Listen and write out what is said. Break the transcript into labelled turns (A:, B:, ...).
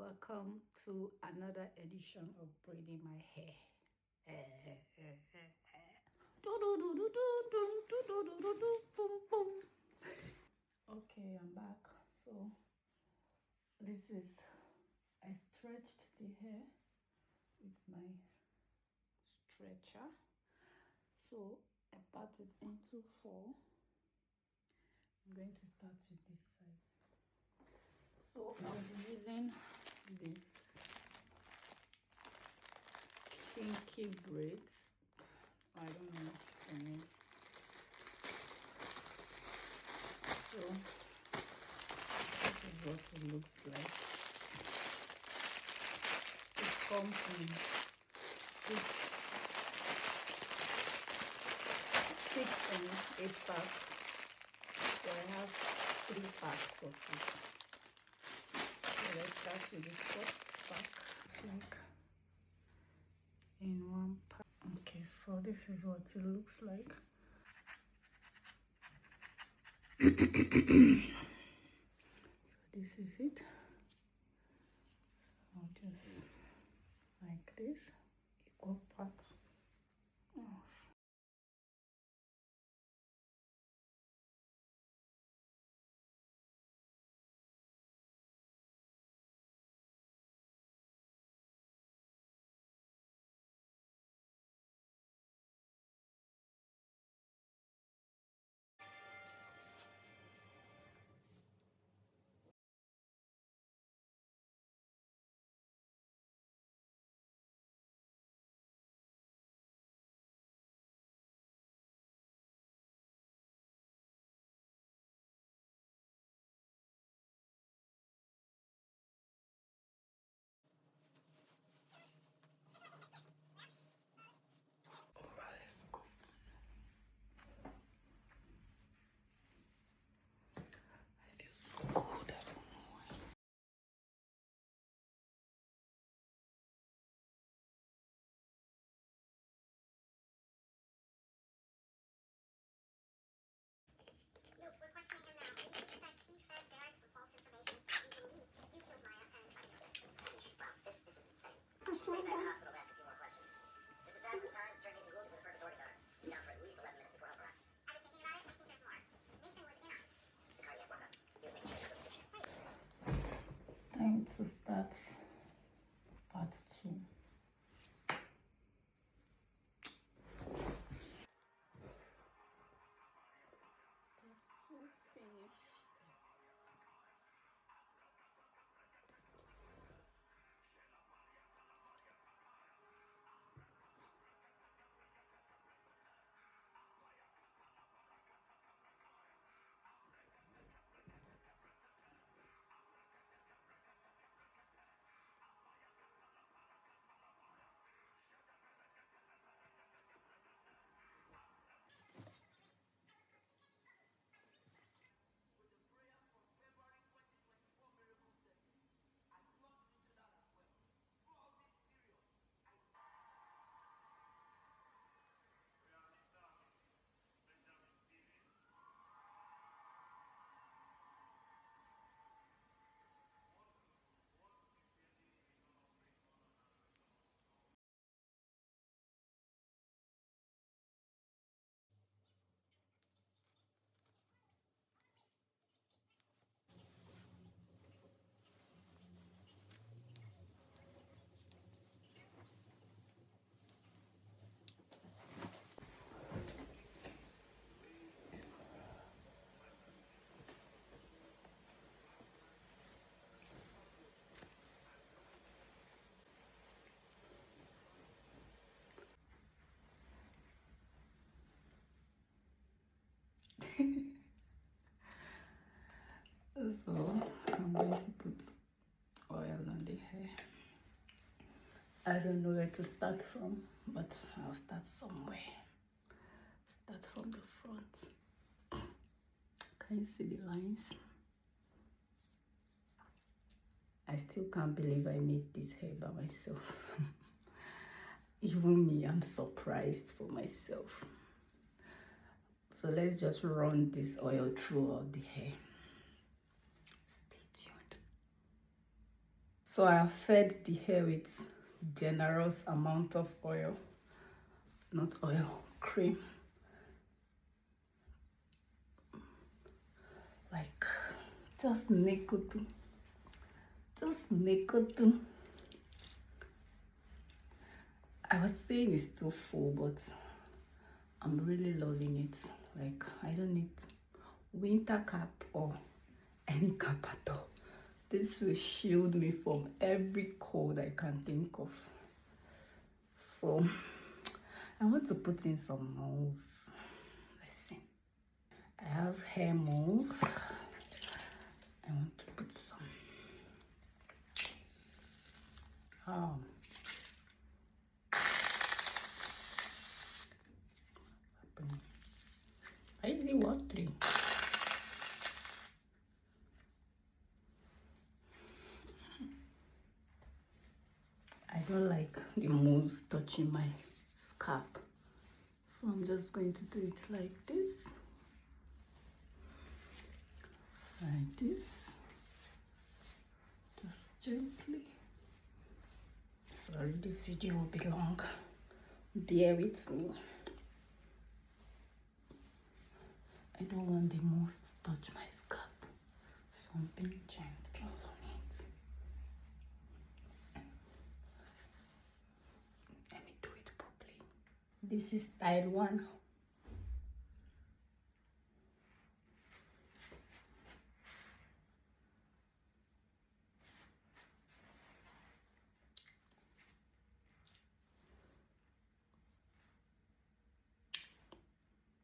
A: welcome to another edition of braiding my hair. Okay, I'm back. So this is, I stretched the hair with my stretcher. So I part it into 4. I'm going to start with this side. So I'll be using this kinky braids. I don't know the name. So this is what it looks like. It comes in 6 and 8 packs. So I have 3 packs of it. So let's start with the first pack. Sink in 1 pack. Okay, so this is what it looks like. So this is it. I'll just like this, equal parts. Oh. I feel so cold, I don't know why.
B: No, we're questioning him now. We need to check Steve fed Derek some false information so he will leave. You killed Maya and tried to kill her. Wow, this is insane. She's staying back in the hospital to ask a few more questions. This attack was timed to turn Nathan Gould into the perfect organ donor. He's down for at least 11 minutes before help arrives. I've been thinking about it. I think there's more. Nathan was in on it. The cardiac workup. He was making sure that was efficient.
A: Time to start part 2. Finished. So I'm going to put oil on the hair. I don't know where to start from, but I'll start somewhere. Start from the front. Can you see the lines? I still can't believe I made this hair by myself. Even me, I'm surprised for myself. So let's just run this oil throughout the hair. Stay tuned. So I have fed the hair with generous amount of oil, not oil, cream. Like just nickel. Just nickel. I was saying it's too full, but I'm really loving it. Like I don't need winter cap or any cap at all. This will shield me from every cold I can think of. So I want to put in some molds. Let's see. I have hair molds. I want to put some. Why is it watery? I don't like the molds touching my scalp, so I'm just going to do it like this. Like this. Just gently. Sorry, this video will be long. Bear with me. I don't want the molds to touch my scalp, so I'm being gentle on it. Let me do it properly. This is style 1.